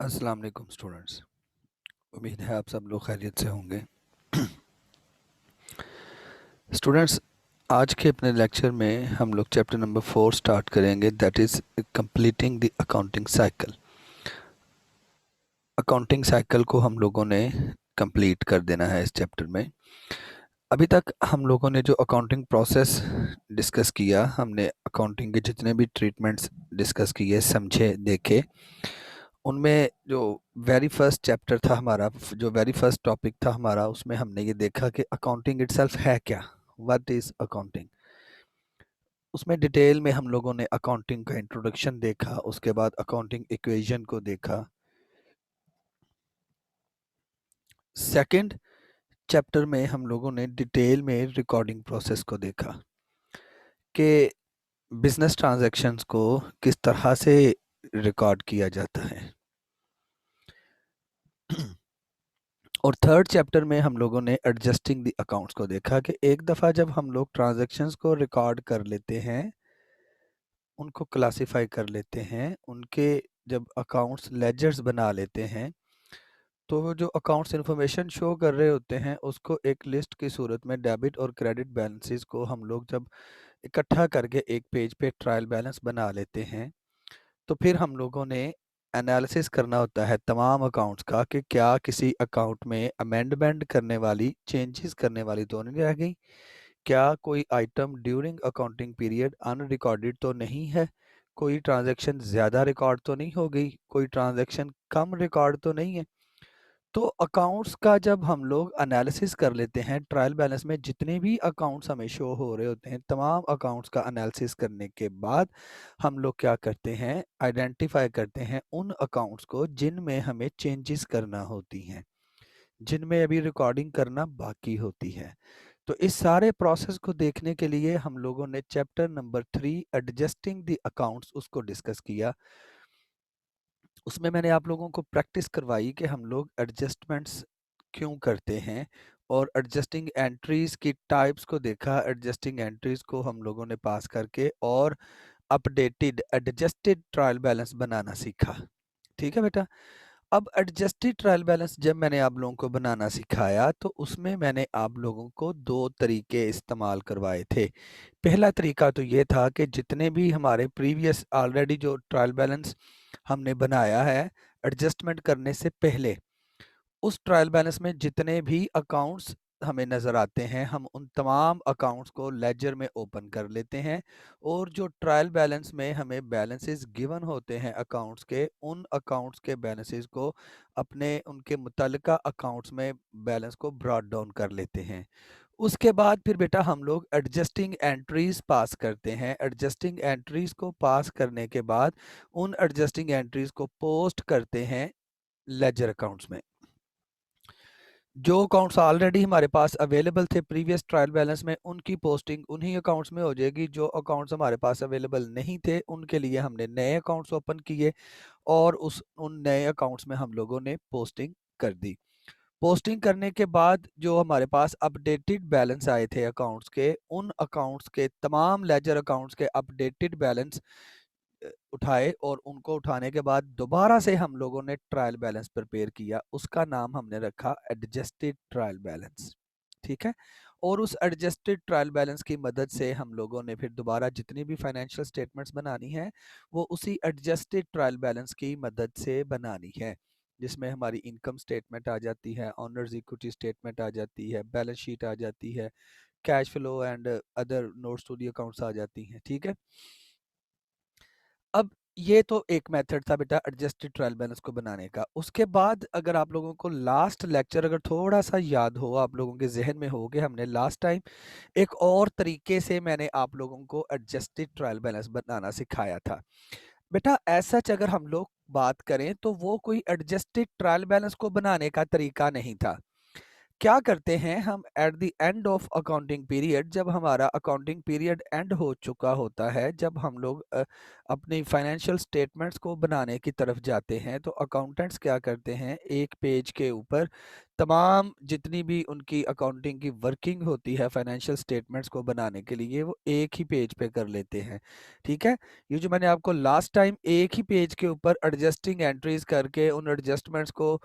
अस्सलाम वालेकुम स्टूडेंट्स। उम्मीद है आप सब लोग खैरियत से होंगे। स्टूडेंट्स, आज के अपने लेक्चर में हम लोग चैप्टर नंबर 4 स्टार्ट करेंगे, that is completing the accounting cycle. Accounting cycle को हम लोगों ने कंप्लीट कर देना है इस चैप्टर में। अभी तक हम लोगों ने जो अकाउंटिंग प्रोसेस डिस्कस किया, हमने अकाउंटिंग के जितने भी ट्रीटमेंट्स डिस्कस किए, समझे, देखे, उनमें जो वेरी फर्स्ट चैप्टर था हमारा, जो वेरी फर्स्ट टॉपिक था हमारा, उसमें हमने ये देखा कि अकाउंटिंग इटसेल्फ है क्या, व्हाट इज़ अकाउंटिंग। उसमें डिटेल में हम लोगों ने अकाउंटिंग का इंट्रोडक्शन देखा, उसके बाद अकाउंटिंग इक्वेशन को देखा। सेकंड चैप्टर में हम लोगों ने डिटेल में रिकॉर्डिंग प्रोसेस को देखा कि बिजनेस ट्रांजैक्शंस को किस तरह से रिकॉर्ड किया जाता है। और थर्ड चैप्टर में हम लोगों ने एडजस्टिंग द अकाउंट्स को देखा कि एक दफ़ा जब हम लोग ट्रांजैक्शंस को रिकॉर्ड कर लेते हैं, उनको क्लासिफाई कर लेते हैं, उनके जब अकाउंट्स लेजर्स बना लेते हैं, तो वो जो अकाउंट्स इन्फॉर्मेशन शो कर रहे होते हैं, उसको एक लिस्ट की सूरत में डेबिट और क्रेडिट बैलेंसेस को हम लोग जब इकट्ठा करके एक पेज पे ट्रायल बैलेंस बना लेते हैं, तो फिर हम लोगों ने एनालिसिस करना होता है तमाम अकाउंट्स का कि क्या किसी अकाउंट में अमेंडमेंट करने वाली, चेंजेस करने वाली तो नहीं रह गई, क्या कोई item during accounting period unrecorded तो नहीं है, कोई ट्रांजैक्शन ज़्यादा रिकॉर्ड तो नहीं हो गई, कोई ट्रांजैक्शन कम रिकॉर्ड तो नहीं है। तो अकाउंट्स का जब हम लोग एनालिसिस कर लेते हैं, ट्रायल बैलेंस में जितने भी अकाउंट्स हमें शो हो रहे होते हैं, तमाम अकाउंट्स का एनालिसिस करने के बाद हम लोग क्या करते हैं, आइडेंटिफाई करते हैं उन अकाउंट्स को जिनमें हमें चेंजेस करना होती हैं, जिनमें अभी रिकॉर्डिंग करना बाकी होती है। तो इस सारे प्रोसेस को देखने के लिए हम लोगों ने chapter number 3 adjusting the accounts उसको डिस्कस किया। उसमें मैंने आप लोगों को प्रैक्टिस करवाई कि हम लोग एडजस्टमेंट्स क्यों करते हैं, और एडजस्टिंग एंट्रीज की टाइप्स को देखा। एडजस्टिंग एंट्रीज को हम लोगों ने पास करके और अपडेटेड एडजस्टेड ट्रायल बैलेंस बनाना सीखा। ठीक है बेटा। अब एडजस्टेड ट्रायल बैलेंस जब मैंने आप लोगों को बनाना सिखाया, तो उसमें मैंने आप लोगों को दो तरीके इस्तेमाल करवाए थे। पहला तरीका तो ये था कि जितने भी हमारे प्रीवियस ऑलरेडी जो ट्रायल बैलेंस हमने बनाया है एडजस्टमेंट करने से पहले, उस ट्रायल बैलेंस में जितने भी अकाउंट्स हमें नज़र आते हैं, हम उन तमाम अकाउंट्स को लेजर में ओपन कर लेते हैं, और जो ट्रायल बैलेंस में हमें बैलेंसेस गिवन होते हैं अकाउंट्स के, उन अकाउंट्स के बैलेंसेस को अपने उनके मुतल्लिका अकाउंट्स में बैलेंस को ब्रॉट डाउन कर लेते हैं। उसके बाद फिर बेटा हम लोग एडजस्टिंग एंट्रीज पास करते हैं। एडजस्टिंग एंट्रीज को पास करने के बाद उन एडजस्टिंग एंट्रीज को पोस्ट करते हैं लेजर अकाउंट्स में। जो अकाउंट्स ऑलरेडी हमारे पास अवेलेबल थे प्रीवियस ट्रायल बैलेंस में, उनकी पोस्टिंग उन्हीं अकाउंट्स में हो जाएगी। जो अकाउंट्स हमारे पास अवेलेबल नहीं थे, उनके लिए हमने नए अकाउंट्स ओपन किए और उन नए अकाउंट्स में हम लोगों ने पोस्टिंग कर दी। पोस्टिंग करने के बाद जो हमारे पास अपडेटेड बैलेंस आए थे अकाउंट्स के, उन अकाउंट्स के तमाम लेजर अकाउंट्स के अपडेटेड बैलेंस उठाए, और उनको उठाने के बाद दोबारा से हम लोगों ने ट्रायल बैलेंस प्रिपेयर किया। उसका नाम हमने रखा एडजस्टेड ट्रायल बैलेंस। ठीक है। और उस एडजस्टेड ट्रायल बैलेंस की मदद से हम लोगों ने फिर दोबारा जितनी भी फाइनेंशियल स्टेटमेंट्स बनानी है, वो उसी एडजस्टेड ट्रायल बैलेंस की मदद से बनानी है, जिसमें हमारी इनकम स्टेटमेंट आ जाती है, ऑनर्स इक्विटी स्टेटमेंट आ जाती है, बैलेंस शीट आ जाती है, cash flow and other notes to the accounts आ जाती हैं। ठीक है। अब ये तो एक मेथड था बेटा एडजस्टेड ट्रायल बैलेंस को बनाने का। उसके बाद अगर आप लोगों को लास्ट लेक्चर अगर थोड़ा सा याद हो, आप लोगों के जहन में हो कि हमने लास्ट टाइम एक और तरीके से मैंने आप लोगों को एडजस्टेड ट्रायल बैलेंस बनाना सिखाया था। बेटा ऐसा अगर हम लोग बात करें तो वो कोई एडजस्टेड ट्रायल बैलेंस को बनाने का तरीका नहीं था। क्या करते हैं हम eight the end of accounting period, जब हमारा अकाउंटिंग पीरियड एंड हो चुका होता है, जब हम लोग अपनी फाइनेंशियल स्टेटमेंट्स को बनाने की तरफ जाते हैं, तो अकाउंटेंट्स क्या करते हैं, एक पेज के ऊपर तमाम जितनी भी उनकी अकाउंटिंग की वर्किंग होती है फाइनेंशियल स्टेटमेंट्स को बनाने के लिए, वो एक ही पेज पे कर लेते हैं। ठीक है, ये जो मैंने आपको लास्ट टाइम एक ही पेज के ऊपर एडजस्टिंग एंट्रीज करके उन एडजस्टमेंट्स को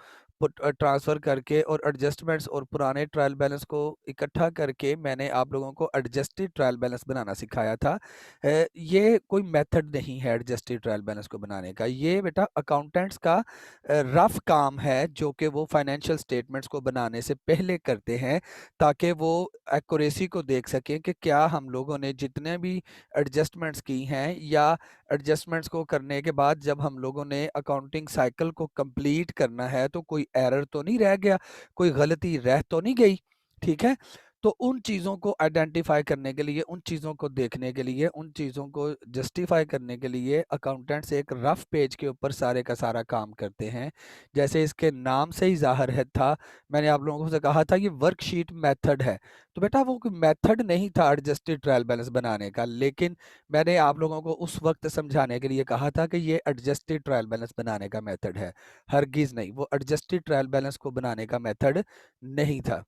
ट्रांसफ़र करके और एडजस्टमेंट्स और पुराने ट्रायल बैलेंस को इकट्ठा करके मैंने आप लोगों को एडजस्टेड ट्रायल बैलेंस बनाना सिखाया था। ये कोई मेथड नहीं है एडजस्टेड ट्रायल बैलेंस को बनाने का, ये बेटा अकाउंटेंट्स का रफ काम है जो कि वो फाइनेंशियल स्टेटमेंट्स को बनाने से पहले करते हैं, ताकि वो एक्यूरेसी को देख सकें कि क्या हम लोगों ने जितने भी एडजस्टमेंट्स की हैं, या एडजस्टमेंट्स को करने के बाद जब हम लोगों ने अकाउंटिंग साइकिल को कंप्लीट करना है तो कोई एरर तो नहीं रह गया, कोई गलती रह तो नहीं गई। ठीक है, तो उन चीज़ों को आइडेंटिफाई करने के लिए, उन चीज़ों को देखने के लिए, उन चीज़ों को जस्टिफाई करने के लिए अकाउंटेंट्स एक रफ पेज के ऊपर सारे का सारा काम करते हैं। जैसे इसके नाम से ही ज़ाहिर है था, मैंने आप लोगों से कहा था ये वर्कशीट मेथड है, तो बेटा वो कोई मेथड नहीं था एडजस्टेड ट्रायल बैलेंस बनाने का, लेकिन मैंने आप लोगों को उस वक्त समझाने के लिए कहा था कि ये एडजस्टेड ट्रायल बैलेंस बनाने का मेथड है। हरगिज़ नहीं, वो एडजस्टेड ट्रायल बैलेंस को बनाने का मेथड नहीं था।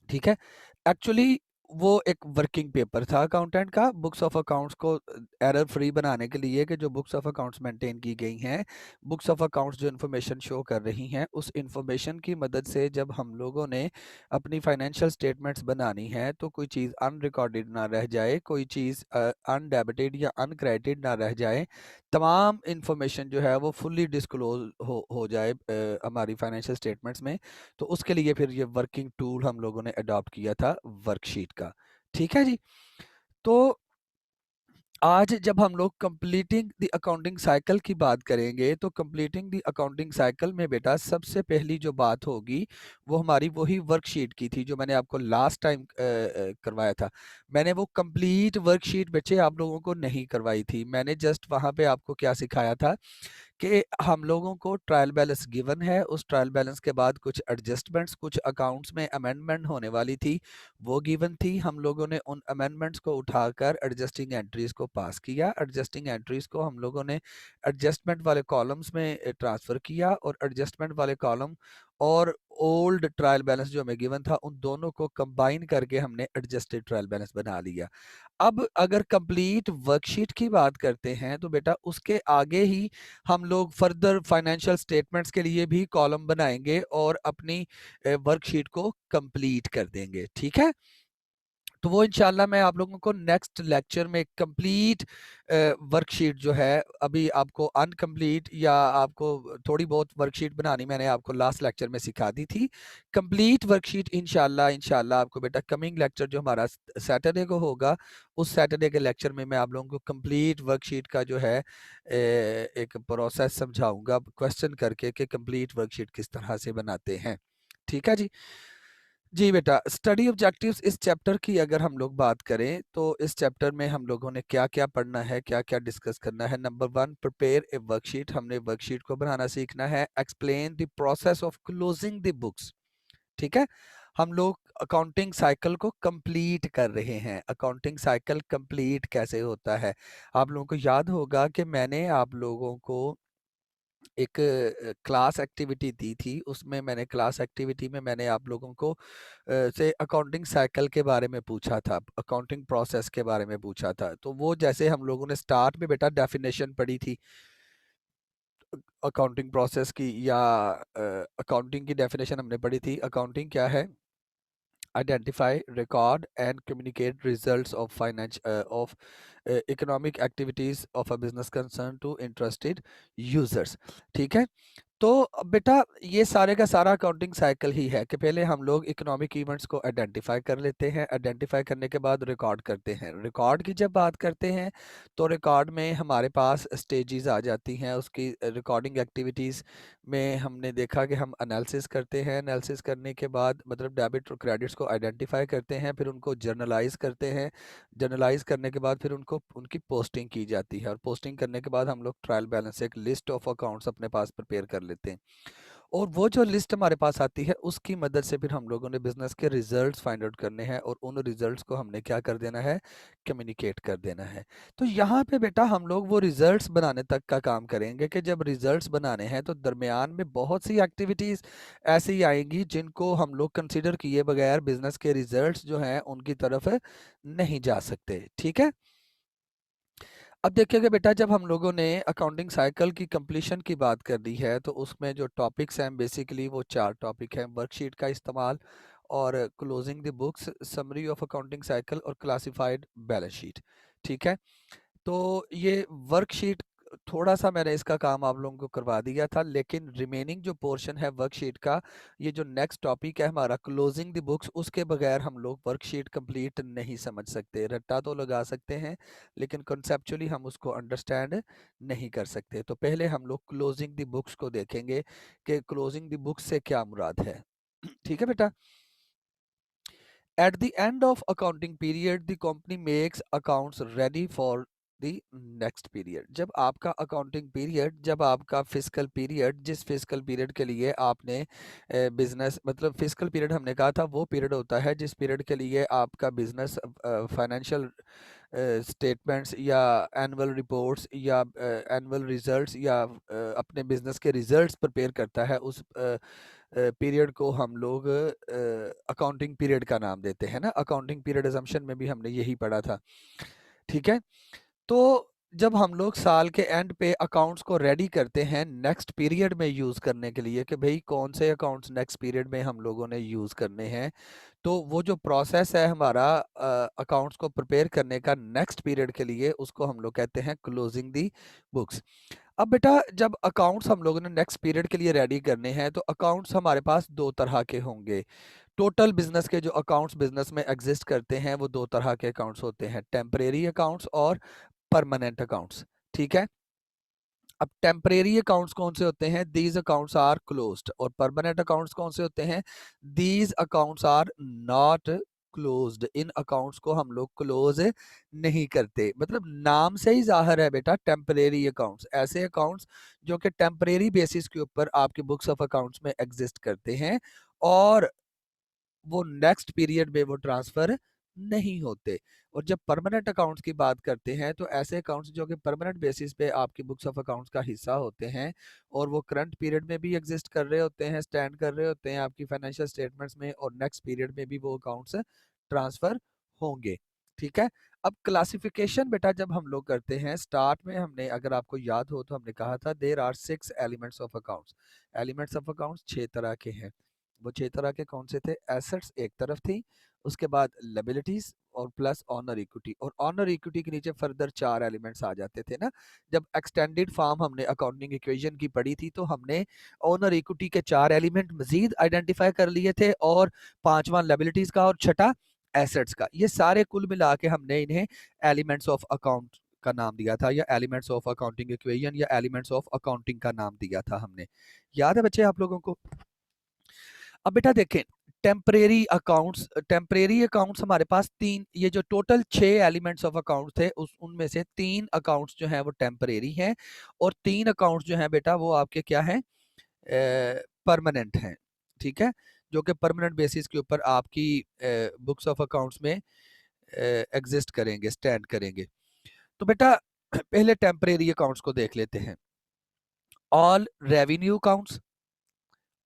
ठीक है, एक्चुअली वो एक वर्किंग पेपर था अकाउंटेंट का, बुक्स ऑफ अकाउंट्स को एरर फ्री बनाने के लिए, कि जो बुक्स ऑफ अकाउंट्स मेंटेन की गई हैं, बुक्स ऑफ अकाउंट्स जो इन्फॉर्मेशन शो कर रही हैं, उस इन्फॉर्मेशन की मदद से जब हम लोगों ने अपनी फाइनेंशियल स्टेटमेंट्स बनानी है तो कोई चीज़ अनरिकॉर्डेड ना रह जाए, कोई चीज़ अनडेबिटेड या अनक्रेडिटेड ना रह जाए, तमाम इन्फॉर्मेशन जो है वो फुल्ली डिस्क्लोज हो जाए हमारी फाइनेंशियल स्टेटमेंट्स में। तो उसके लिए फिर ये वर्किंग टूल हम लोगों ने अडॉप्ट किया था वर्कशीट का। ठीक है जी, तो आज जब हम लोग कंप्लीटिंग द अकाउंटिंग साइकिल की बात करेंगे, तो कंप्लीटिंग द अकाउंटिंग साइकिल में बेटा सबसे पहली जो बात होगी वो हमारी वही वर्कशीट की थी जो मैंने आपको लास्ट टाइम करवाया था। मैंने वो कंप्लीट वर्कशीट बच्चे आप लोगों को नहीं करवाई थी, मैंने जस्ट वहाँ पे आपको क्या सिखाया था कि हम लोगों को ट्रायल बैलेंस गिवन है, उस ट्रायल बैलेंस के बाद कुछ एडजस्टमेंट्स, कुछ अकाउंट्स में अमेंडमेंट होने वाली थी, वो गिवन थी। हम लोगों ने उन अमेंडमेंट्स को उठाकर एडजस्टिंग एंट्रीज को पास किया, एडजस्टिंग एंट्रीज को हम लोगों ने एडजस्टमेंट वाले कॉलम्स में ट्रांसफ़र किया, और एडजस्टमेंट वाले कॉलम और ओल्ड ट्रायल बैलेंस जो हमें गिवन था, उन दोनों को कंबाइन करके हमने एडजस्टेड ट्रायल बैलेंस बना लिया। अब अगर कंप्लीट वर्कशीट की बात करते हैं तो बेटा उसके आगे ही हम लोग फर्दर फाइनेंशियल स्टेटमेंट्स के लिए भी कॉलम बनाएंगे और अपनी वर्कशीट को कंप्लीट कर देंगे। ठीक है, तो वो इंशाल्लाह मैं आप लोगों को नेक्स्ट लेक्चर में कंप्लीट वर्कशीट जो है, अभी आपको अनकम्प्लीट या आपको थोड़ी बहुत वर्कशीट बनानी मैंने आपको लास्ट लेक्चर में सिखा दी थी। कंप्लीट वर्कशीट इंशाल्लाह इंशाल्लाह आपको बेटा कमिंग लेक्चर जो हमारा सैटरडे को होगा, उस सैटरडे के लेक्चर में मैं आप लोगों को कंप्लीट वर्कशीट का जो है एक प्रोसेस समझाऊंगा क्वेश्चन करके कि कंप्लीट वर्कशीट किस तरह से बनाते हैं। ठीक है जी, जी बेटा, स्टडी ऑब्जेक्टिव्स इस चैप्टर की अगर हम लोग बात करें तो इस चैप्टर में हम लोगों ने क्या क्या पढ़ना है, क्या क्या डिस्कस करना है। नंबर 1, प्रिपेयर ए वर्कशीट, हमने वर्कशीट को बनाना सीखना है। Explain the process of closing the books. ठीक है, हम लोग अकाउंटिंग साइकिल को कंप्लीट कर रहे हैं। अकाउंटिंग साइकिल कंप्लीट कैसे होता है, आप लोगों को याद होगा कि मैंने आप लोगों को एक क्लास एक्टिविटी दी थी, उसमें मैंने क्लास एक्टिविटी में मैंने आप लोगों को से अकाउंटिंग साइकिल के बारे में पूछा था, अकाउंटिंग प्रोसेस के बारे में पूछा था। तो वो जैसे हम लोगों ने स्टार्ट में बेटा डेफिनेशन पढ़ी थी अकाउंटिंग प्रोसेस की, या अकाउंटिंग की डेफिनेशन हमने पढ़ी थी। अकाउंटिंग क्या है? identify, record and communicate results of economic activities of a business concern to interested users। ठीक है, तो बेटा ये सारे का सारा अकाउंटिंग साइकिल ही है कि पहले हम लोग इकोनॉमिक इवेंट्स को आइडेंटिफाई कर लेते हैं, आइडेंटिफाई करने के बाद रिकॉर्ड करते हैं। रिकॉर्ड की जब बात करते हैं तो रिकॉर्ड में हमारे पास स्टेजेस आ जाती हैं, उसकी रिकॉर्डिंग एक्टिविटीज़ में हमने देखा कि हम एनालिसिस करते हैं, एनालिसिस करने के बाद मतलब डेबिट और क्रेडिट्स को आइडेंटिफाई करते हैं, फिर उनको जर्नलाइज करते हैं, जर्नलाइज करने के बाद फिर उनको उनकी पोस्टिंग की जाती है, और पोस्टिंग करने के बाद हम लोग ट्रायल बैलेंस एक लिस्ट ऑफ अकाउंट्स अपने पास प्रिपेयर कर लेते हैं। और वो जो लिस्ट हमारे पास आती है उसकी मदद से फिर हम लोगों ने बिजनेस के रिजल्ट्स फाइंड आउट करने हैं और उन रिजल्ट्स को हमने क्या कर देना है, कम्युनिकेट कर देना है। तो यहाँ पे बेटा हम लोग वो रिजल्ट्स बनाने तक का काम करेंगे कि जब रिजल्ट्स बनाने हैं तो दरमियान में बहुत सी एक्टिविटीज़ ऐसी आएंगी जिनको हम लोग कंसिडर किए बगैर बिजनेस के रिजल्ट्स जो हैं उनकी तरफ नहीं जा सकते। ठीक है। अब देखिएगा बेटा, जब हम लोगों ने अकाउंटिंग साइकिल की कंप्लीशन की बात कर दी है तो उसमें जो टॉपिक्स हैं बेसिकली वो 4 टॉपिक हैं: वर्कशीट का इस्तेमाल, और closing the books, summary of accounting cycle, और क्लासिफाइड बैलेंस शीट। ठीक है। तो ये वर्कशीट, थोड़ा सा मैंने इसका काम आप लोगों को करवा दिया था, लेकिन रिमेनिंग जो पोर्शन है वर्कशीट का, ये जो नेक्स्ट टॉपिक है हमारा क्लोजिंग द बुक्स, उसके बगैर हम लोग वर्कशीट कंप्लीट नहीं समझ सकते। रट्टा तो लगा सकते हैं लेकिन कॉन्सेप्चुअली हम उसको अंडरस्टैंड नहीं कर सकते। तो पहले हम लोग क्लोजिंग द बुक्स को देखेंगे कि क्लोजिंग द बुक्स से क्या मुराद है। ठीक है बेटा। At the end of accounting period, the company makes accounts ready for the next period। जब आपका अकाउंटिंग पीरियड, जब आपका फिजिकल पीरियड, जिस फिजिकल पीरियड के लिए आपने बिजनेस, मतलब फिजिकल पीरियड हमने कहा था वो पीरियड होता है जिस पीरियड के लिए आपका बिजनेस फाइनेंशियल स्टेटमेंट्स या एनुअल रिपोर्ट्स या एनुअल रिजल्ट्स या अपने बिजनेस के रिजल्ट्स प्रिपेयर करता है। उस पीरियड को हम लोग अकाउंटिंग पीरियड का नाम देते हैं ना। अकाउंटिंग पीरियड अजम्पशन में भी हमने यही पढ़ा था। ठीक है। तो जब हम लोग साल के एंड पे अकाउंट्स को रेडी करते हैं नेक्स्ट पीरियड में यूज़ करने के लिए कि भाई कौन से अकाउंट्स नेक्स्ट पीरियड में हम लोगों ने यूज़ करने हैं, तो वो जो प्रोसेस है हमारा अकाउंट्स को प्रिपेयर करने का नेक्स्ट पीरियड के लिए, उसको हम लोग कहते हैं क्लोजिंग दी बुक्स। अब बेटा जब अकाउंट्स हम लोगों ने नेक्स्ट पीरियड के लिए रेडी करने हैं तो अकाउंट्स हमारे पास दो तरह के होंगे। टोटल बिजनेस के जो अकाउंट्स बिजनेस में एग्जिस्ट करते हैं वो दो तरह के अकाउंट्स होते हैं: टेम्परेरी अकाउंट्स और परमानेंट अकाउंट्स। ठीक है। अब टेम्परेरी अकाउंट्स कौन से होते हैं? These accounts are closed. और परमानेंट अकाउंट्स कौन से होते हैं? These accounts are not closed. इन अकाउंट्स को हम लोग क्लोज नहीं करते। मतलब नाम से ही जाहिर है बेटा, टेम्परेरी अकाउंट्स ऐसे अकाउंट्स जो कि टेम्परेरी बेसिस के ऊपर आपके बुक्स ऑफ अकाउंट्स में एग्जिस्ट करते हैं और वो नेक्स्ट पीरियड में वो ट्रांसफर नहीं होते। और जब परमानेंट अकाउंट्स की बात करते हैं तो ऐसे अकाउंट्स जो कि परमानेंट बेसिस पे आपकी बुक्स ऑफ अकाउंट्स का हिस्सा होते हैं और वो करंट पीरियड में भी एग्जिस्ट कर रहे होते हैं, स्टैंड कर रहे होते हैं आपकी फाइनेंशियल स्टेटमेंट्स में, और नेक्स्ट पीरियड में भी वो अकाउंट्स ट्रांसफर होंगे। ठीक है। अब क्लासिफिकेशन बेटा जब हम लोग करते हैं, स्टार्ट में हमने, अगर आपको याद हो तो हमने कहा था there are 6 elements of accounts. Elements of accounts 6 तरह के हैं। वो 6 तरह के कौन से थे? एसेट्स एक तरफ थी, उसके बाद लायबिलिटीज और प्लस ऑनर इक्विटी, और ऑनर इक्विटी के नीचे फर्दर 4 एलिमेंट्स आ जाते थे ना। जब एक्सटेंडेड फॉर्म हमने अकाउंटिंग इक्वेशन की पढ़ी थी तो हमने ऑनर इक्विटी के 4 एलिमेंट मजीद आइडेंटिफाई कर लिए थे, और पांचवा लायबिलिटीज का और छठा एसेट्स का। ये सारे कुल मिला के हमने इन्हें एलिमेंट्स ऑफ अकाउंट का नाम दिया था, या एलिमेंट्स ऑफ अकाउंटिंग इक्वेशन, या एलिमेंट्स ऑफ अकाउंटिंग का नाम दिया था हमने। याद है बच्चे आप लोगों को? अब बेटा देखें, टेम्परेरी अकाउंट्स हमारे पास तीन, ये जो टोटल 6 एलिमेंट्स ऑफ अकाउंट्स थे उस उनमें से 3 अकाउंट्स जो हैं वो टेम्परेरी हैं, और 3 अकाउंट्स जो हैं बेटा वो आपके क्या हैं? परमानेंट हैं। ठीक है। जो कि परमानेंट बेसिस के ऊपर आपकी बुक्स ऑफ अकाउंट्स में एग्जिस्ट करेंगे, स्टैंड करेंगे। तो बेटा पहले टेम्परेरी अकाउंट्स को देख लेते हैं। All revenue accounts,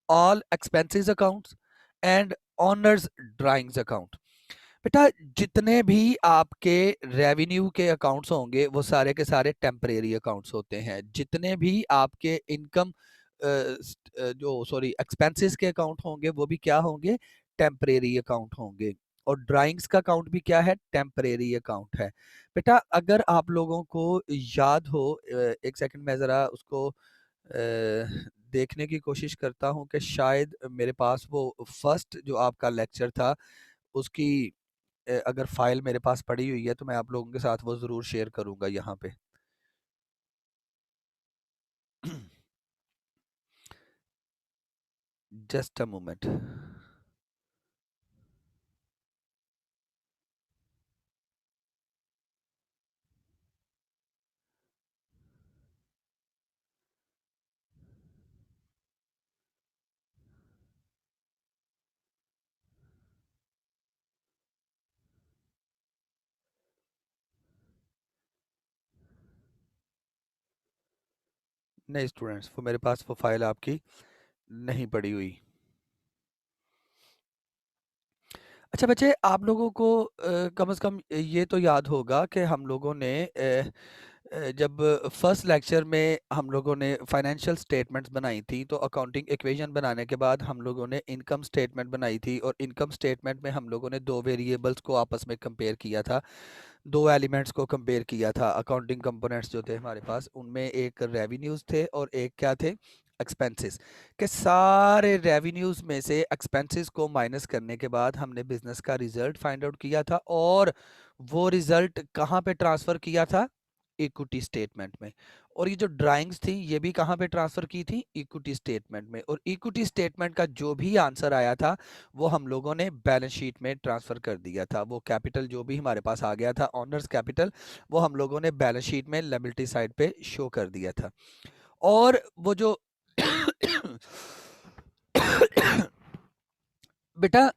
all expenses accounts and owners drawings account. बेटा जितने भी आपके रेवेन्यू के अकाउंट्स होंगे वो सारे के सारे टेम्परेरी अकाउंट्स होते हैं। जितने भी आपके इनकम जो सॉरी एक्सपेंसेस के अकाउंट होंगे वो भी क्या होंगे? टेम्परेरी अकाउंट होंगे। और ड्राइंग्स का अकाउंट भी क्या है? टेम्परेरी अकाउंट है। बेटा अगर आप लोगों को याद हो, एक सेकंड में ज़रा उसको देखने की कोशिश करता हूँ कि शायद मेरे पास वो फर्स्ट जो आपका लेक्चर था उसकी अगर फाइल मेरे पास पड़ी हुई है तो मैं आप लोगों के साथ वो ज़रूर शेयर करूँगा यहाँ पे। Just a moment. नहीं स्टूडेंट्स, वो मेरे पास वो फाइल आपकी नहीं पड़ी हुई। अच्छा बच्चे, आप लोगों को कम से कम ये तो याद होगा कि हम लोगों ने जब फर्स्ट लेक्चर में हम लोगों ने फाइनेंशियल स्टेटमेंट्स बनाई थी, तो अकाउंटिंग इक्वेशन बनाने के बाद हम लोगों ने इनकम स्टेटमेंट बनाई थी, और इनकम स्टेटमेंट में हम लोगों ने दो वेरिएबल्स को आपस में कंपेयर किया था, दो एलिमेंट्स को कंपेयर किया था। अकाउंटिंग कंपोनेंट्स जो थे हमारे पास, उनमें एक रेवेन्यूज थे और एक क्या थे, एक्सपेंसेस। के सारे रेवेन्यूज में से एक्सपेंसेस को माइनस करने के बाद हमने बिजनेस का रिजल्ट फाइंड आउट किया था, और वो रिजल्ट कहाँ पे ट्रांसफर किया था, इक्विटी स्टेटमेंट में। और ये जो ड्राइंग्स थी ये भी कहाँ पे ट्रांसफर की थी, इक्विटी स्टेटमेंट में। और इक्विटी स्टेटमेंट का जो भी आंसर आया था वो हम लोगों ने बैलेंस शीट में ट्रांसफर कर दिया था। वो कैपिटल जो भी हमारे पास आ गया था, ऑनर्स कैपिटल, वो हम लोगों ने बैलेंस शीट में लायबिलिटी साइड पे शो कर दिया था। और वो जो बेटा,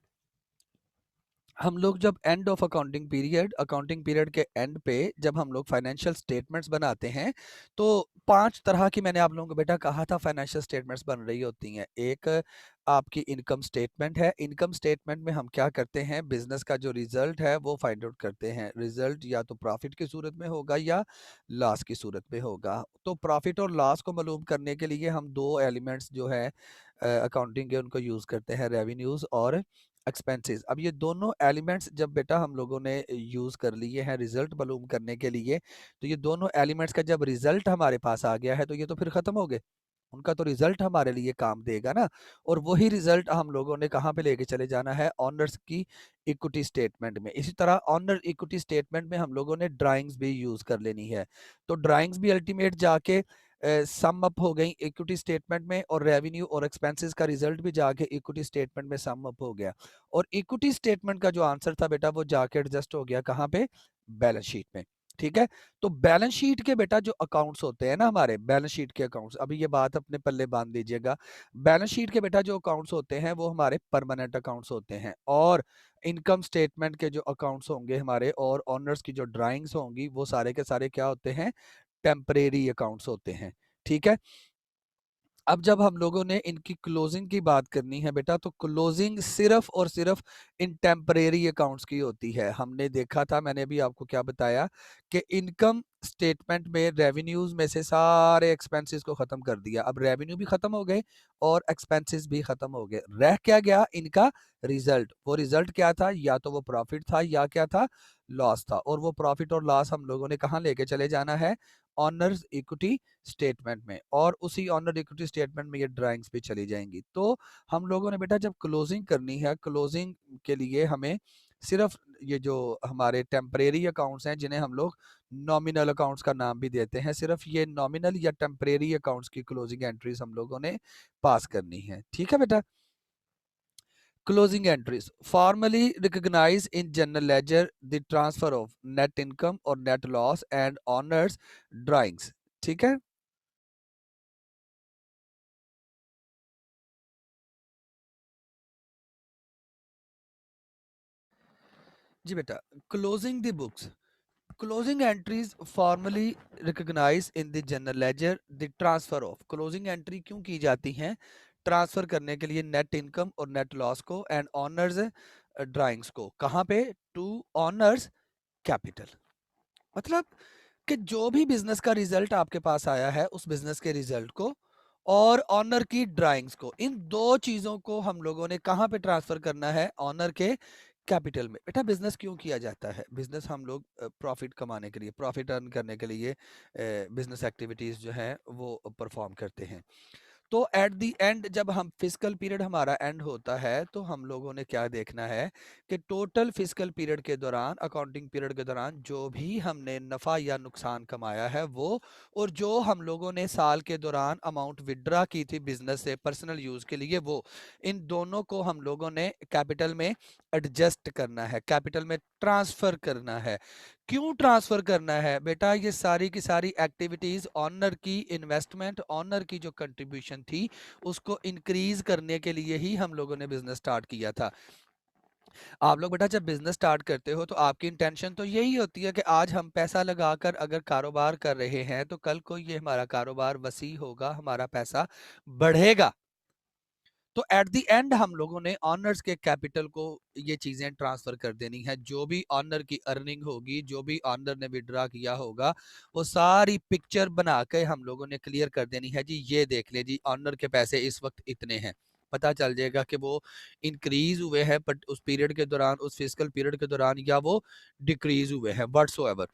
हम लोग जब एंड ऑफ अकाउंटिंग पीरियड के एंड पे जब हम लोग फाइनेंशियल स्टेटमेंट्स बनाते हैं, तो 5 तरह की, मैंने आप लोगों को बेटा कहा था, फाइनेंशियल स्टेटमेंट्स बन रही होती हैं। एक आपकी इनकम स्टेटमेंट है। इनकम स्टेटमेंट में हम क्या करते हैं, बिजनेस का जो रिजल्ट है वो फाइंड आउट करते हैं। रिजल्ट या तो प्रॉफिट की सूरत में होगा या लॉस की सूरत में होगा। तो प्रॉफिट और लॉस को मालूम करने के लिए हम दो एलिमेंट्स जो है अकाउंटिंग के, उनको यूज़ करते हैं, रेवेन्यूज और एक्सपेंसेस। अब ये दोनों एलिमेंट्स जब बेटा हम लोगों ने यूज़ कर लिए हैं रिजल्ट मालूम करने के लिए, तो ये दोनों एलिमेंट्स का जब रिजल्ट हमारे पास आ गया है तो ये तो फिर ख़त्म हो गए। उनका तो रिजल्ट हमारे लिए काम देगा ना। और वही रिजल्ट हम लोगों ने कहाँ पे लेके चले जाना है, ऑनर्स की इक्विटी स्टेटमेंट में। इसी तरह ऑनर इक्विटी स्टेटमेंट में हम लोगों ने ड्राइंग्स भी यूज़ कर लेनी है। तो ड्राइंग्स भी अल्टीमेट जाके सम अप हो गई इक्विटी स्टेटमेंट में, और रेवेन्यू और एक्सपेंसेस का रिजल्ट भी जाके इक्विटी स्टेटमेंट में सम अप हो गया। और इक्विटी स्टेटमेंट का जो आंसर था बेटा वो जाके एडजस्ट हो गया कहाँ पे, बैलेंस शीट में। ठीक है। तो बैलेंस शीट के बेटा जो अकाउंट्स होते हैं ना, हमारे बैलेंस शीट के अकाउंट्स, अभी ये बात अपने पल्ले बांध लीजिएगा। बैलेंस शीट के बेटा जो अकाउंट्स होते हैं वो हमारे परमानेंट अकाउंट्स होते हैं, और इनकम स्टेटमेंट के जो अकाउंट्स होंगे हमारे, और ऑनर्स की जो ड्राइंग्स होंगी, वो सारे के सारे क्या होते हैं, टेम्परेरी अकाउंट्स होते हैं। ठीक है। अब जब हम लोगों ने इनकी क्लोजिंग की बात करनी है बेटा, तो क्लोजिंग सिर्फ और सिर्फ इन टेम्परेरी अकाउंट्स की होती है। हमने देखा था, मैंने अभी आपको क्या बताया, कि इनकम स्टेटमेंट में रेवेन्यूज में से सारे एक्सपेंसेस को खत्म कर दिया। अब रेवेन्यू भी खत्म हो गए और एक्सपेंसेस भी खत्म हो गए, रह क्या गया, इनका रिजल्ट। वो रिजल्ट क्या था, या तो वो प्रॉफिट था या क्या था, लॉस था। और वो प्रॉफिट और लॉस हम लोगों ने कहाँ लेके चले जाना है, ऑनर्स इक्विटी स्टेटमेंट में, और उसी ऑनर इक्विटी स्टेटमेंट में ये ड्राइंग्स भी चली जाएंगी। तो हम लोगों ने बेटा जब क्लोजिंग करनी है, क्लोजिंग के लिए हमें सिर्फ ये जो हमारे टेम्परेरी अकाउंट्स हैं, जिन्हें हम लोग नॉमिनल अकाउंट्स का नाम भी देते हैं, सिर्फ ये नॉमिनल या टेम्परेरी अकाउंट्स की क्लोजिंग एंट्रीज हम लोगों ने पास करनी है। ठीक है बेटा। Closing entries formally recognize in general ledger the transfer of net income or net loss and honors drawings। ठीक है। जी बेटा, closing the books, closing entries formally recognise in the general ledger the transfer of. Closing entry क्यों की जाती हैं, transfer करने के लिए नेट इनकम और नेट लॉस को, एंड ऑनर्स ड्राइंग्स को, कहाँ पे, टू ऑनर्स कैपिटल। मतलब कि जो भी बिजनेस का रिजल्ट आपके पास आया है, उस बिजनेस के रिजल्ट को और ऑनर की ड्राइंग्स को, इन दो चीजों को हम लोगों ने कहाँ पे ट्रांसफर करना है, ऑनर के कैपिटल में। बेटा बिजनेस क्यों किया जाता है, बिजनेस हम लोग प्रॉफिट कमाने के लिए, प्रॉफिट अर्न करने के लिए बिजनेस एक्टिविटीज जो है वो परफॉर्म करते हैं। तो एट द एंड जब हम फिजिकल पीरियड हमारा एंड होता है, तो हम लोगों ने क्या देखना है कि टोटल फिजिकल पीरियड के दौरान, अकाउंटिंग पीरियड के दौरान जो भी हमने नफ़ा या नुकसान कमाया है वो, और जो हम लोगों ने साल के दौरान अमाउंट विड्रा की थी बिजनेस से पर्सनल यूज़ के लिए, वो, इन दोनों को हम लोगों ने कैपिटल में एडजस्ट करना है, कैपिटल में ट्रांसफ़र करना है। क्यों ट्रांसफर करना है बेटा, ये सारी की सारी एक्टिविटीज, ऑनर की इन्वेस्टमेंट, ऑनर की जो कंट्रीब्यूशन थी, उसको इंक्रीज करने के लिए ही हम लोगों ने बिजनेस स्टार्ट किया था। आप लोग बेटा जब बिजनेस स्टार्ट करते हो तो आपकी इंटेंशन तो यही होती है कि आज हम पैसा लगाकर अगर कारोबार कर रहे हैं तो कल को ये हमारा कारोबार वसी होगा, हमारा पैसा बढ़ेगा। तो एट द एंड हम लोगों ने ऑनर्स के कैपिटल को ये चीजें ट्रांसफर कर देनी है। जो भी ऑनर की अर्निंग होगी, जो भी ऑनर ने विड्रॉ किया होगा, वो सारी पिक्चर बना के हम लोगों ने क्लियर कर देनी है। जी ये देख ले जी, ऑनर के पैसे इस वक्त इतने हैं। पता चल जाएगा कि वो इंक्रीज हुए हैं बट उस पीरियड के दौरान, उस फिजिकल पीरियड के दौरान, या वो डिक्रीज हुए हैं, व्हाट्सोएवर।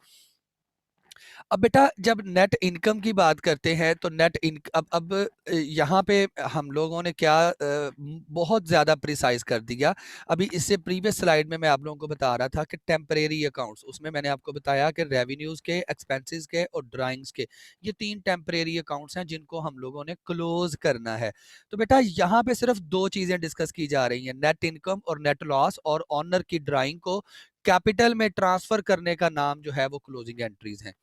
अब बेटा जब नेट इनकम की बात करते हैं तो नेट इनक अब यहाँ पे हम लोगों ने क्या बहुत ज़्यादा प्रिसाइज कर दिया। अभी इससे प्रीवियस स्लाइड में मैं आप लोगों को बता रहा था कि टेम्परेरी अकाउंट्स, उसमें मैंने आपको बताया कि रेवेन्यूज़ के, एक्सपेंसेस के और ड्राइंग्स के, ये 3 टेम्परेरी अकाउंट्स हैं जिनको हम लोगों ने क्लोज करना है। तो बेटा यहाँ पे सिर्फ 2 चीज़ें डिस्कस की जा रही हैं, नेट इनकम और नेट लॉस, और ऑनर की ड्राइंग को कैपिटल में ट्रांसफर करने का नाम जो है वो क्लोजिंग एंट्रीज है।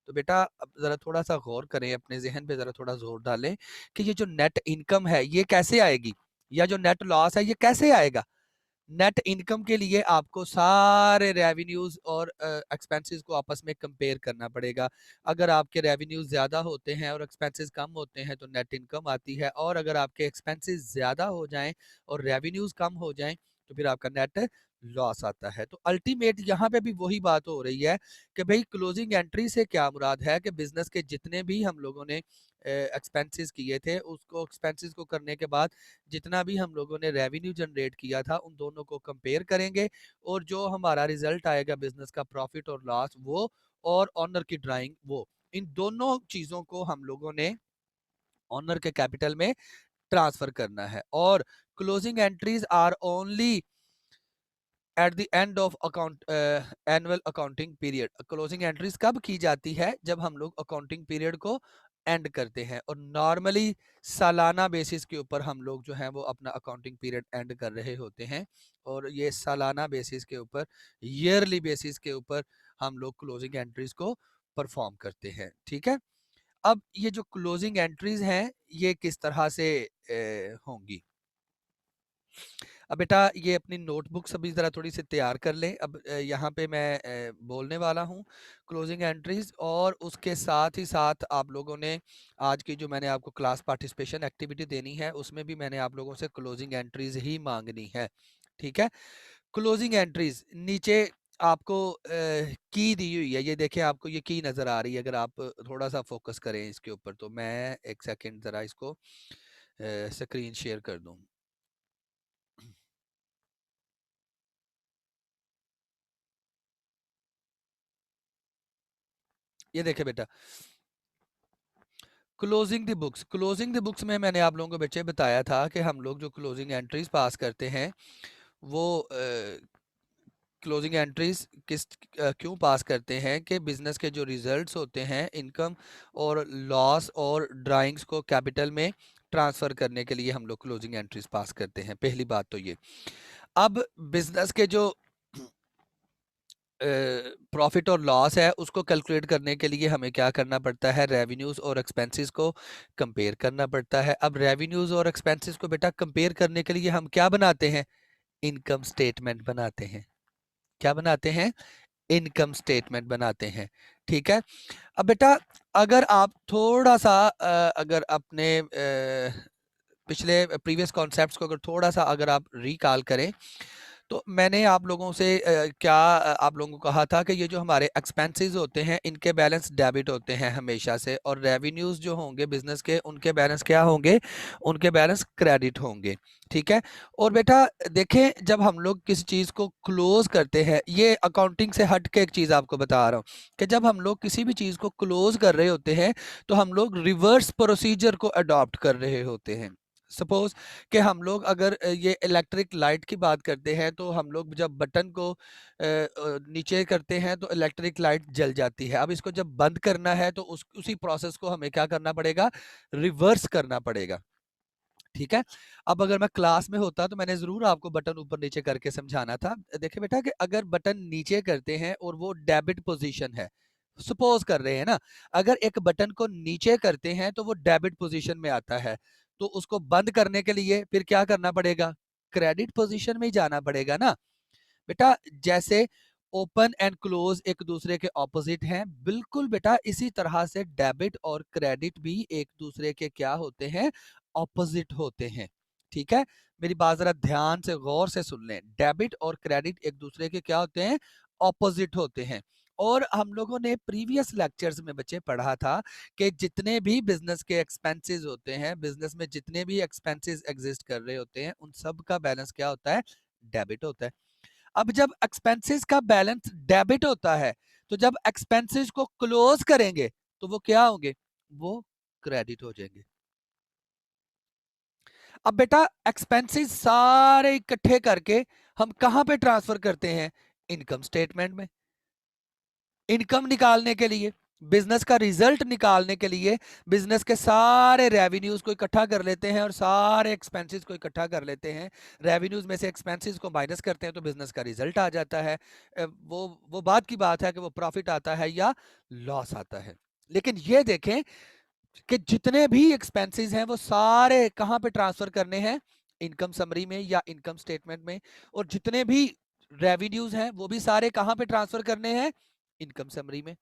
तो बेटा अब जरा थोड़ा सा गौर करें, अपने जहन पे जरा थोड़ा जोर डालें कि ये जो नेट इनकम है ये कैसे आएगी, या जो नेट लॉस है ये कैसे आएगा। नेट इनकम के लिए आपको सारे रेवेन्यूज और एक्सपेंसेस को आपस में कंपेयर करना पड़ेगा। अगर आपके रेवेन्यूज ज़्यादा होते हैं और एक्सपेंसेस कम होते हैं तो नेट इनकम आती है, और अगर आपके एक्सपेंसेस ज़्यादा हो जाएं और रेवेन्यूज कम हो जाएं तो फिर आपका नेट लॉस आता है। तो अल्टीमेट यहाँ पे भी वही बात हो रही है कि भाई क्लोजिंग एंट्री से क्या मुराद है कि बिजनेस के जितने भी हम लोगों ने एक्सपेंसेस किए थे, उसको एक्सपेंसेस को करने के बाद जितना भी हम लोगों ने रेवेन्यू जनरेट किया था उन दोनों को कंपेयर करेंगे, और जो हमारा रिजल्ट आएगा बिजनेस का, प्रॉफिट और लॉस वो, और ऑनर की ड्राइंग वो, इन दोनों चीजों को हम लोगों ने ऑनर के कैपिटल में ट्रांसफर करना है। और closing entries are only at the end of account annual accounting period. Closing entries कब की जाती है? जब हम लोग अकाउंटिंग पीरियड को एंड करते हैं, और नॉर्मली सालाना बेसिस के ऊपर हम लोग जो है वो अपना अकाउंटिंग पीरियड एंड कर रहे होते हैं, और ये सालाना बेसिस के ऊपर, ईयरली बेसिस के ऊपर हम लोग क्लोजिंग एंट्रीज को परफॉर्म करते हैं। ठीक है, अब ये जो क्लोजिंग एंट्रीज हैं ये किस तरह से होंगी। अब बेटा ये अपनी नोटबुक्स अभी ज़रा थोड़ी सी तैयार कर लें। अब यहाँ पे मैं बोलने वाला हूँ क्लोजिंग एंट्रीज, और उसके साथ ही साथ आप लोगों ने आज की जो मैंने आपको क्लास पार्टिसिपेशन एक्टिविटी देनी है उसमें भी मैंने आप लोगों से क्लोजिंग एंट्रीज ही मांगनी है। ठीक है, क्लोजिंग एंट्रीज नीचे आपको की दी हुई है, ये देखें आपको ये की नज़र आ रही है। अगर आप थोड़ा सा फोकस करें इसके ऊपर तो मैं एक सेकेंड ज़रा इसको स्क्रीन शेयर कर दूँ। ये देखे बेटा, closing the books, closing the books में मैंने आप लोगों को बच्चे बताया था कि हम लोग जो क्लोजिंग एंट्रीज पास करते हैं वो क्लोजिंग एंट्रीज क्यों पास करते हैं कि बिजनेस के जो रिजल्ट्स होते हैं, इनकम और लॉस और ड्राइंग्स को कैपिटल में ट्रांसफर करने के लिए हम लोग क्लोजिंग एंट्रीज पास करते हैं। पहली बात तो ये। अब बिजनेस के जो प्रॉफिट और लॉस है उसको कैलकुलेट करने के लिए हमें क्या करना पड़ता है? रेवेन्यूज और एक्सपेंसेस को कंपेयर करना पड़ता है। अब रेवेन्यूज और एक्सपेंसेस को बेटा कंपेयर करने के लिए हम क्या बनाते हैं? इनकम स्टेटमेंट बनाते हैं। क्या बनाते हैं? इनकम स्टेटमेंट बनाते हैं। ठीक है, अब बेटा अगर आप थोड़ा सा अगर अपने पिछले प्रीवियस कॉन्सेप्ट्स को अगर थोड़ा सा अगर आप रिकॉल करें तो मैंने आप लोगों से क्या आप लोगों को कहा था कि ये जो हमारे एक्सपेंसेस होते हैं इनके बैलेंस डेबिट होते हैं हमेशा से, और रेवेन्यूज जो होंगे बिजनेस के उनके बैलेंस क्या होंगे? उनके बैलेंस क्रेडिट होंगे। ठीक है, और बेटा देखें जब हम लोग किसी चीज़ को क्लोज करते हैं, ये अकाउंटिंग से हट के एक चीज़ आपको बता रहा हूँ कि जब हम लोग किसी भी चीज़ को क्लोज कर रहे होते हैं तो हम लोग रिवर्स प्रोसीजर को अडॉप्ट कर रहे होते हैं। सपोज कि हम लोग अगर ये इलेक्ट्रिक लाइट की बात करते हैं तो हम लोग जब बटन को नीचे करते हैं तो इलेक्ट्रिक लाइट जल जाती है। अब इसको जब बंद करना है तो उसी प्रोसेस को हमें क्या करना पड़ेगा? रिवर्स करना पड़ेगा। ठीक है, अब अगर मैं क्लास में होता तो मैंने ज़रूर आपको बटन ऊपर नीचे करके समझाना था। देखिए बेटा कि अगर बटन नीचे करते हैं और वो डेबिट पोजीशन है, सपोज कर रहे हैं ना, अगर एक बटन को नीचे करते हैं तो वो डेबिट पोजीशन में आता है, तो उसको बंद करने के लिए फिर क्या करना पड़ेगा? क्रेडिट पोजीशन में ही जाना पड़ेगा ना। बेटा जैसे ओपन एंड क्लोज एक दूसरे के ऑपोजिट हैं, बिल्कुल बेटा इसी तरह से डेबिट और क्रेडिट भी एक दूसरे के क्या होते हैं, ऑपोजिट होते हैं। ठीक है, मेरी बात जरा ध्यान से गौर से सुन लें, डेबिट और क्रेडिट एक दूसरे के क्या होते हैं, ऑपोजिट होते हैं। और हम लोगों ने प्रीवियस लेक्चर्स में बच्चे पढ़ा था कि जितने भी बिजनेस के एक्सपेंसेस होते हैं, बिजनेस में जितने भी एक्सपेंसेस एग्जिस्ट कर रहे होते हैं, उन सब का बैलेंस क्या होता है, डेबिट होता है। अब जब एक्सपेंसेस का बैलेंस डेबिट होता है, तो जब एक्सपेंसेस को क्लोज करेंगे तो वो क्या होंगे, वो क्रेडिट हो जाएंगे। अब बेटा एक्सपेंसेस सारे इकट्ठे करके हम कहां पे ट्रांसफर करते हैं, इनकम स्टेटमेंट में। इनकम निकालने के लिए, बिजनेस का रिजल्ट निकालने के लिए बिजनेस के सारे रेवेन्यूज को इकट्ठा कर लेते हैं और सारे एक्सपेंसेस को इकट्ठा कर लेते हैं। रेवेन्यूज में से एक्सपेंसेस को माइनस करते हैं तो बिजनेस का रिजल्ट आ जाता है। वो बात की बात है कि वो प्रॉफिट आता है या लॉस आता है। लेकिन ये देखें कि जितने भी एक्सपेंसेस हैं वो सारे कहां पे ट्रांसफर करने हैं, इनकम समरी में या इनकम स्टेटमेंट में। और जितने भी रेवेन्यूज हैं वो भी सारे कहां पे ट्रांसफर करने हैं, इनकम समरी में।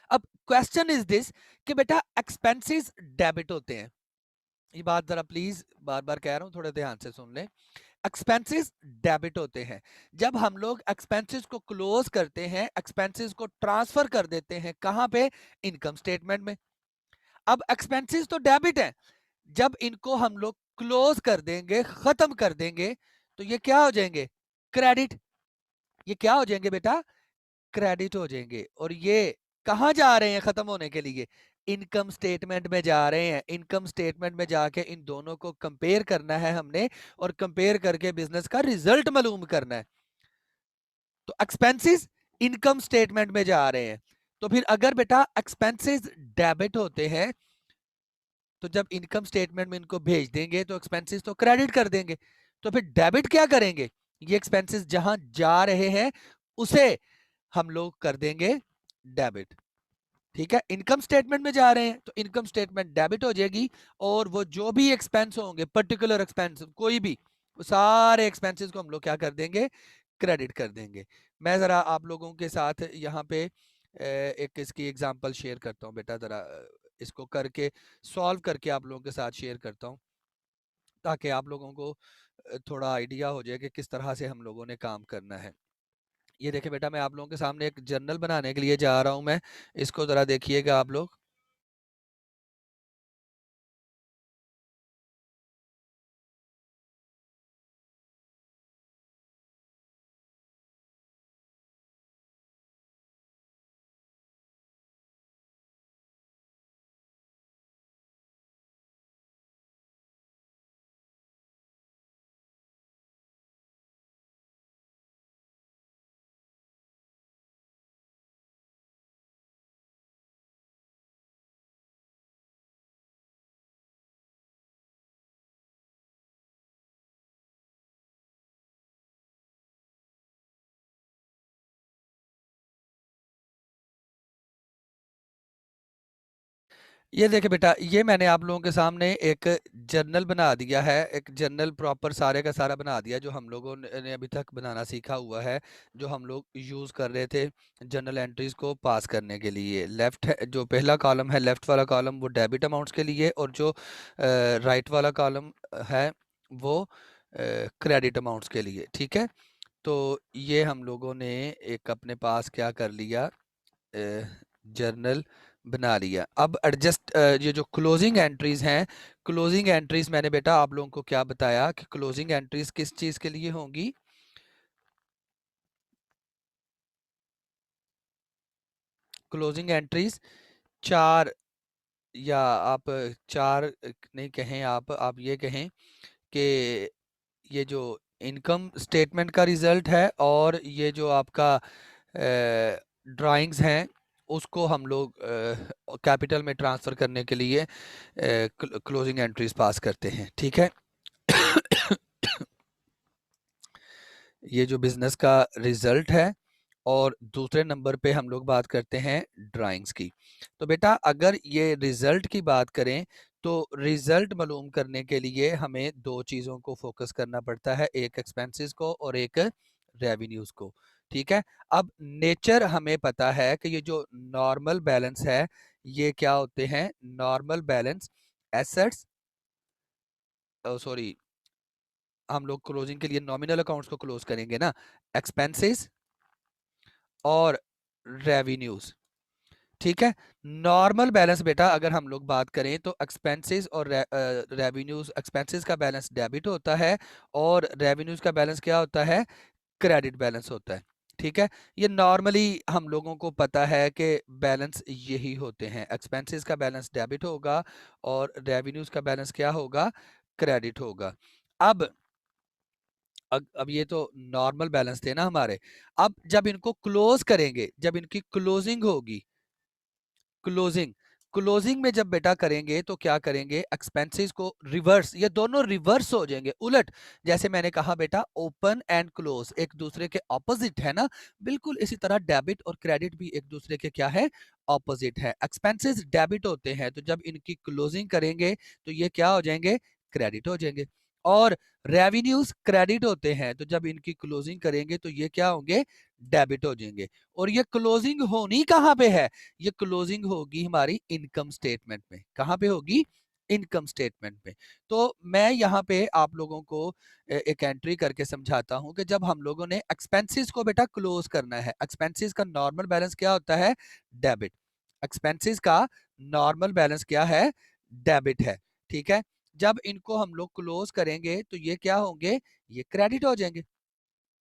अब क्वेश्चन इज दिस कि बेटा एक्सपेंसेस डेबिट होते हैं, ये बात जरा प्लीज बार बार कह रहा हूं, थोड़ा ध्यान से सुन लें। एक्सपेंसेस डेबिट होते हैं जब हम लोग एक्सपेंसेस को क्लोज करते हैं, एक्सपेंसेस को ट्रांसफर कर देते हैं कहां पे, इनकम स्टेटमेंट में। अब एक्सपेंसेस तो डेबिट है, जब इनको हम लोग क्लोज कर देंगे, खत्म कर देंगे, तो ये क्या हो जाएंगे, क्रेडिट। ये क्या हो जाएंगे बेटा, क्रेडिट हो जाएंगे। और ये कहां जा रहे हैं खत्म होने के लिए, इनकम स्टेटमेंट में जा रहे हैं। इनकम स्टेटमेंट में जाके इन दोनों को कंपेयर करना है हमने, और कंपेयर करके बिजनेस का रिजल्ट मालूम करना है। तो एक्सपेंसेस इनकम स्टेटमेंट में जा रहे हैं, तो फिर अगर बेटा एक्सपेंसेस डेबिट होते हैं तो जब इनकम स्टेटमेंट में इनको भेज देंगे तो एक्सपेंसेस तो क्रेडिट कर देंगे। तो फिर डेबिट क्या करेंगे, ये एक्सपेंसेस जहां जा रहे हैं उसे हम लोग कर देंगे डेबिट। ठीक है, इनकम स्टेटमेंट में जा रहे हैं तो इनकम स्टेटमेंट डेबिट हो जाएगी, और वो जो भी एक्सपेंस होंगे, पर्टिकुलर एक्सपेंस कोई भी, वो सारे एक्सपेंसेस को हम लोग क्या कर देंगे, क्रेडिट कर देंगे। मैं ज़रा आप लोगों के साथ यहाँ पे एक इसकी एग्जांपल शेयर करता हूँ बेटा, ज़रा इसको करके सॉल्व करके आप लोगों के साथ शेयर करता हूँ, ताकि आप लोगों को थोड़ा आइडिया हो जाए कि किस तरह से हम लोगों ने काम करना है। ये देखिए बेटा, मैं आप लोगों के सामने एक जर्नल बनाने के लिए जा रहा हूँ मैं, इसको ज़रा देखिएगा आप लोग। ये देखिए बेटा, ये मैंने आप लोगों के सामने एक जर्नल बना दिया है, एक जर्नल प्रॉपर सारे का सारा बना दिया, जो हम लोगों ने अभी तक बनाना सीखा हुआ है, जो हम लोग यूज़ कर रहे थे जर्नल एंट्रीज को पास करने के लिए। लेफ्ट है जो पहला कॉलम है, लेफ्ट वाला कॉलम वो डेबिट अमाउंट्स के लिए, और जो राइट वाला कॉलम है वो क्रेडिट अमाउंट्स के लिए। ठीक है, तो ये हम लोगों ने एक अपने पास क्या कर लिया, जर्नल बना लिया। अब एडजस्ट ये जो क्लोजिंग एंट्रीज हैं, क्लोजिंग एंट्रीज मैंने बेटा आप लोगों को क्या बताया कि क्लोजिंग एंट्रीज किस चीज के लिए होंगी, क्लोजिंग एंट्रीज चार, या आप चार नहीं कहें, आप ये कहें कि ये जो इनकम स्टेटमेंट का रिजल्ट है और ये जो आपका ड्राइंग्स हैं उसको हम लोग कैपिटल में ट्रांसफ़र करने के लिए क्लोजिंग एंट्रीज पास करते हैं। ठीक है, ये जो बिजनेस का रिजल्ट है, और दूसरे नंबर पे हम लोग बात करते हैं ड्राइंग्स की। तो बेटा अगर ये रिजल्ट की बात करें तो रिजल्ट मालूम करने के लिए हमें दो चीज़ों को फोकस करना पड़ता है, एक एक्सपेंसेस को और एक रेवेन्यूज को। ठीक है, अब नेचर हमें पता है कि ये जो नॉर्मल बैलेंस है ये क्या होते हैं, नॉर्मल बैलेंस एसेट्स, सॉरी हम लोग क्लोजिंग के लिए नॉमिनल अकाउंट्स को क्लोज करेंगे ना, एक्सपेंसेस और रेवेन्यूज। ठीक है, नॉर्मल बैलेंस बेटा अगर हम लोग बात करें तो एक्सपेंसेस और रेवेन्यूज, एक्सपेंसेस का बैलेंस डेबिट होता है और रेवेन्यूज का बैलेंस क्या होता है, क्रेडिट बैलेंस होता है। ठीक है, ये नॉर्मली हम लोगों को पता है कि बैलेंस यही होते हैं, एक्सपेंसेस का बैलेंस डेबिट होगा और रेवेन्यूज का बैलेंस क्या होगा, क्रेडिट होगा। अब ये तो नॉर्मल बैलेंस थे ना हमारे। अब जब इनको क्लोज करेंगे, जब इनकी क्लोजिंग होगी, क्लोजिंग, क्लोजिंग में जब बेटा करेंगे तो क्या करेंगे, एक्सपेंसेस को रिवर्स, ये दोनों रिवर्स हो जाएंगे, उलट। जैसे मैंने कहा बेटा ओपन एंड क्लोज एक दूसरे के ऑपोजिट है ना, बिल्कुल इसी तरह डेबिट और क्रेडिट भी एक दूसरे के क्या है, ऑपोजिट है। एक्सपेंसेस डेबिट होते हैं तो जब इनकी क्लोजिंग करेंगे तो ये क्या हो जाएंगे, क्रेडिट हो जाएंगे। और रेवेन्यूज क्रेडिट होते हैं तो जब इनकी क्लोजिंग करेंगे तो ये क्या होंगे, डेबिट हो जाएंगे। और ये क्लोजिंग होनी कहां पे है, ये क्लोजिंग होगी हमारी इनकम स्टेटमेंट में। कहां पे होगी, इनकम स्टेटमेंट में। तो मैं यहाँ पे आप लोगों को एक एंट्री करके समझाता हूं कि जब हम लोगों ने एक्सपेंसेस को बेटा क्लोज करना है, एक्सपेंसेस का नॉर्मल बैलेंस क्या होता है, डेबिट। एक्सपेंसेस का नॉर्मल बैलेंस क्या है, डेबिट है। ठीक है, जब इनको हम लोग क्लोज करेंगे तो ये क्या होंगे, ये क्रेडिट हो जाएंगे।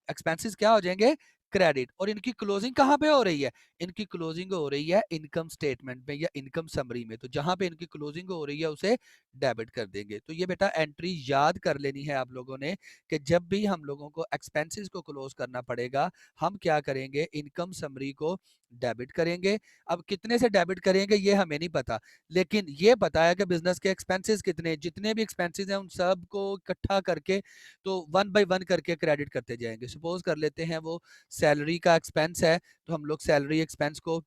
एक्सपेंसेस क्या हो जाएंगे, क्रेडिट। और इनकी क्लोजिंग कहां पे हो रही है, इनकी क्लोजिंग हो रही है इनकम स्टेटमेंट में या इनकम समरी में। तो जहां पे इनकी क्लोजिंग हो रही है उसे डेबिट कर देंगे। तो ये बेटा एंट्री याद कर लेनी है आप लोगों ने कि जब भी हम लोगों को एक्सपेंसेस को क्लोज करना पड़ेगा, हम क्या करेंगे, इनकम समरी को डेबिट करेंगे। अब कितने से डेबिट करेंगे ये हमें नहीं पता, लेकिन ये पता है कि बिजनेस के एक्सपेंसेस कितने, जितने भी एक्सपेंसेस हैं उन सब को इकट्ठा करके तो वन बाय वन करके क्रेडिट करते जाएंगे। सपोज कर लेते हैं वो सैलरी का एक्सपेंस है तो हम लोग सैलरी एक्सपेंस को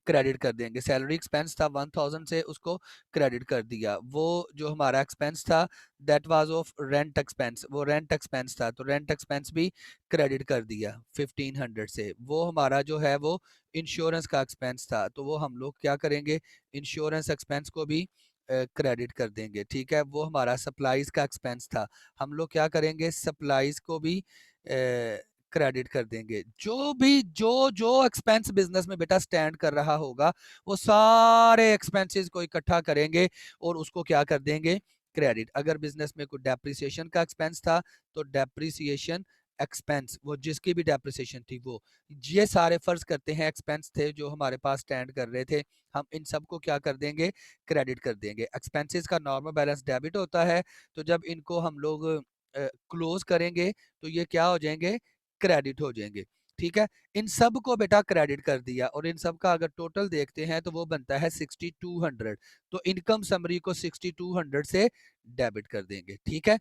क्रेडिट कर देंगे। सैलरी एक्सपेंस था 1000 से, उसको क्रेडिट कर दिया। वो जो हमारा एक्सपेंस था that was of rent expense, वो रेंट एक्सपेंस था तो रेंट एक्सपेंस भी क्रेडिट कर दिया 1500 से। वो हमारा जो है वो इंश्योरेंस का एक्सपेंस था तो वो हम लोग क्या करेंगे, इंश्योरेंस एक्सपेंस को भी क्रेडिट कर देंगे। ठीक है, वो हमारा सप्लाईज का एक्सपेंस था, हम लोग क्या करेंगे, सप्लाईज को भी क्रेडिट कर देंगे। जो भी जो जो एक्सपेंस बिजनेस में बेटा स्टैंड कर रहा होगा वो सारे एक्सपेंसेस को इकट्ठा करेंगे और उसको क्या कर देंगे, क्रेडिट। अगर बिजनेस में कोई डेप्रिसिएशन का एक्सपेंस था तो डेप्रिसिएशन एक्सपेंस, वो जिसकी भी डेप्रिसिएशन थी वो, ये सारे फर्ज करते हैं एक्सपेंस थे जो हमारे पास स्टैंड कर रहे थे, हम इन सबको क्या कर देंगे, क्रेडिट कर देंगे। एक्सपेंसेस का नॉर्मल बैलेंस डेबिट होता है तो जब इनको हम लोग क्लोज करेंगे तो ये क्या हो जाएंगे, क्रेडिट हो जाएंगे। ठीक है, इन सब को बेटा क्रेडिट कर दिया और इन सब का अगर टोटल देखते हैं तो वो बनता है 6200। तो इनकम समरी को 6200 से डेबिट कर देंगे। ठीक है।